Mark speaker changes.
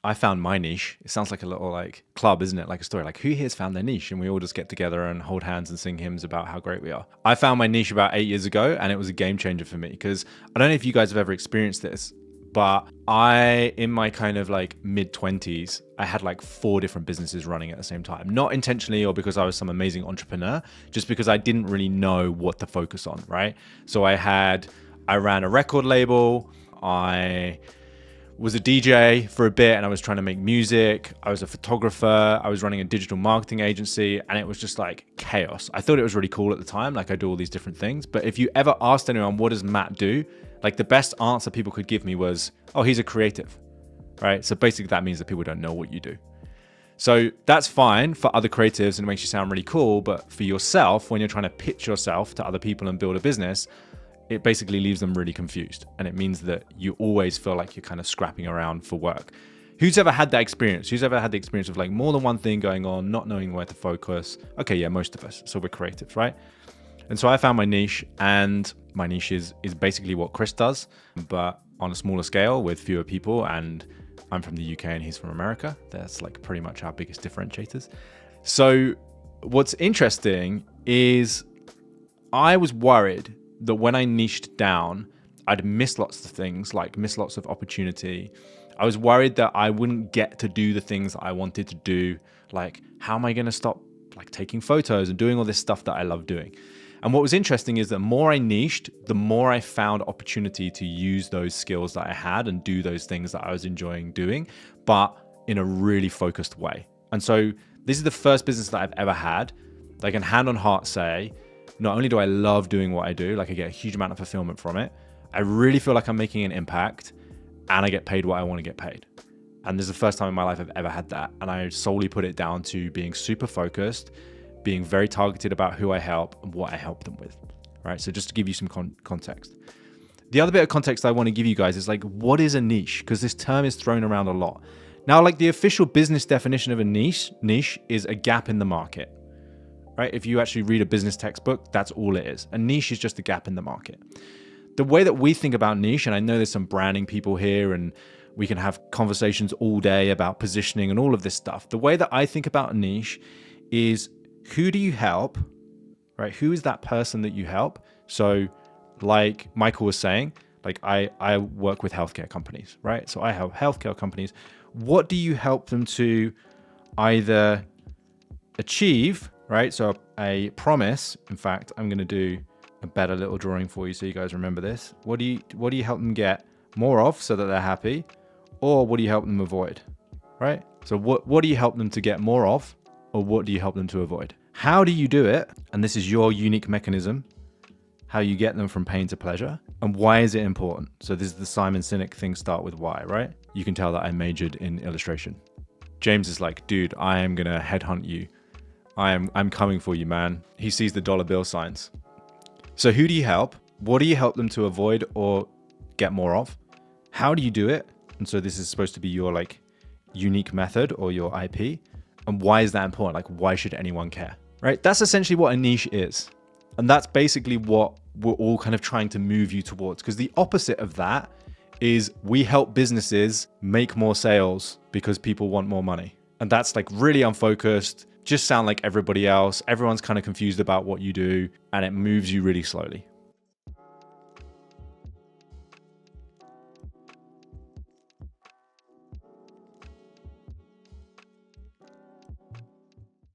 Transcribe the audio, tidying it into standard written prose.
Speaker 1: I found my niche. It sounds like a little like club, isn't it? Like a story, like who here's found their niche? And we all just get together and hold hands and sing hymns about how great we are. I found my niche about 8 years ago, and it was a game changer for me, because I don't know if you guys have ever experienced this, but in my kind of like mid 20s, I had like 4 different businesses running at the same time. Not intentionally or because I was some amazing entrepreneur, just because I didn't really know what to focus on, right? So I ran a record label. I was a DJ for a bit, and I was trying to make music. I was a photographer. I was running a digital marketing agency, and it was just like chaos. I thought it was really cool at the time. Like I do all these different things. But if you ever asked anyone, what does Matt do? Like the best answer people could give me was, oh, he's a creative, right? So basically that means that people don't know what you do. So that's fine for other creatives and it makes you sound really cool. But for yourself, when you're trying to pitch yourself to other people and build a business, it basically leaves them really confused. And it means that you always feel like you're kind of scrapping around for work. Who's ever had that experience? Who's ever had the experience of like more than one thing going on, not knowing where to focus? Okay, yeah, most of us. So we're creatives, right? And so I found my niche, and my niche is basically what Chris does, but on a smaller scale with fewer people. And I'm from the UK and he's from America. That's like pretty much our biggest differentiators. So what's interesting is I was worried that when I niched down, I'd miss lots of things, like miss lots of opportunity. I was worried that I wouldn't get to do the things that I wanted to do. Like, how am I going to stop like taking photos and doing all this stuff that I love doing? And what was interesting is that the more I niched, the more I found opportunity to use those skills that I had and do those things that I was enjoying doing, but in a really focused way. And so this is the first business that I've ever had that I can hand on heart say, not only do I love doing what I do, like I get a huge amount of fulfillment from it, I really feel like I'm making an impact and I get paid what I want to get paid. And this is the first time in my life I've ever had that. And I solely put it down to being super focused, being very targeted about who I help and what I help them with, right? So just to give you some context. The other bit of context I want to give you guys is like, what is a niche? Because this term is thrown around a lot. Now, like the official business definition of a niche is a gap in the market, right? If you actually read a business textbook, that's all it is. A niche is just a gap in the market. The way that we think about niche, and I know there's some branding people here and we can have conversations all day about positioning and all of this stuff. The way that I think about a niche is, who do you help, right? Who is that person that you help? So like Michael was saying, like I work with healthcare companies, right? So I help healthcare companies. What do you help them to either achieve, right? So a promise, in fact, I'm going to do a better little drawing for you so you guys remember this. What do you help them get more of so that they're happy? Or what do you help them avoid, right? So what do you help them to get more of? Or what do you help them to avoid? How do you do it? And this is your unique mechanism, how you get them from pain to pleasure. And why is it important? So this is the Simon Sinek thing, start with why, right? You can tell that I majored in illustration. James is like, dude, I am going to headhunt you. I'm coming for you, man. He sees the dollar bill signs. So who do you help? What do you help them to avoid or get more of? How do you do it? And so this is supposed to be your like unique method or your IP. And why is that important? Like, why should anyone care, right? That's essentially what a niche is. And that's basically what we're all kind of trying to move you towards. Because the opposite of that is we help businesses make more sales because people want more money. And that's like really unfocused, just sound like everybody else. Everyone's kind of confused about what you do and it moves you really slowly.